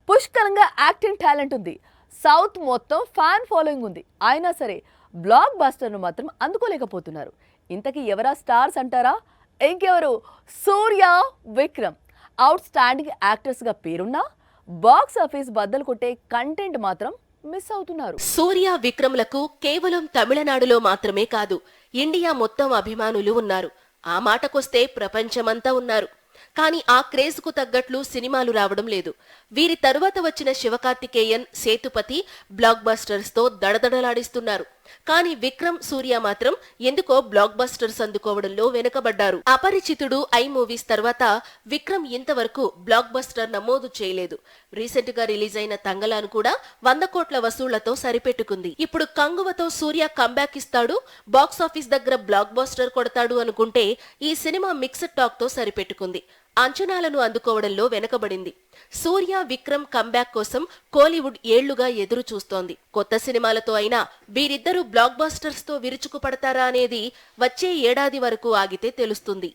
పుష్కలంగా acting talent ఉంది. South మొత్తం ఫ్యాన్ ఫాలోయింగ్ ఉంది. అయినా సరే బ్లాక్ బస్టర్ను మాత్రం అందుకోలేకపోతున్నారు. ఇంతకీ ఎవరా స్టార్స్ అంటారా? ఇంకెవరు, సూర్య, విక్రమ్. అవుట్ స్టాండింగ్ యాక్టర్స్గా పేరున్నా బాక్స్ ఆఫీస్ బద్దలు కొట్టే కంటెంట్ మాత్రం మిస్ అవుతున్నారు. సూర్య, విక్రమ్లకు కేవలం తమిళనాడులో మాత్రమే కాదు, ఇండియా మొత్తం అభిమానులు ఉన్నారు. ఆ మాటకొస్తే ప్రపంచమంతా ఉన్నారు. కానీ ఆ క్రేజ్ కు తగ్గట్లు సినిమాలు రావడం లేదు. వీరి తరువాత వచ్చిన శివకార్తికేయన్, సేతుపతి బ్లాక్ బస్టర్స్ తో దడదడలాడిస్తున్నారు. కానీ విక్రమ్, సూర్య మాత్రం ఎందుకో బ్లాక్ బస్టర్స్ అందుకోవడంలో వెనుకబడ్డారు. అపరిచితుడు, ఐ మూవీస్ తర్వాత విక్రమ్ ఇంతవరకు బ్లాక్ బస్టర్ నమోదు చేయలేదు. రీసెంట్ గా రిలీజ్ అయిన తంగలాన్ కూడా 100 కోట్ల వసూళ్లతో సరిపెట్టుకుంది. ఇప్పుడు కంగువతో సూర్య కంబ్యాక్ ఇస్తాడు, బాక్సాఫీస్ దగ్గర బ్లాక్ బస్టర్ కొడతాడు అనుకుంటే ఈ సినిమా మిక్స్డ్ టాక్ తో సరిపెట్టుకుంది. అంచనాలను అందుకోవడంలో వెనకబడింది. సూర్య, విక్రమ్ కంబ్యాక్ కోసం కోలీవుడ్ ఏళ్లుగా ఎదురు చూస్తోంది. కొత్త సినిమాలతో అయినా వీరిద్దరూ బ్లాక్ బస్టర్స్ తో విరుచుకుపడతారా అనేది వచ్చే ఏడాది వరకు ఆగితే తెలుస్తుంది.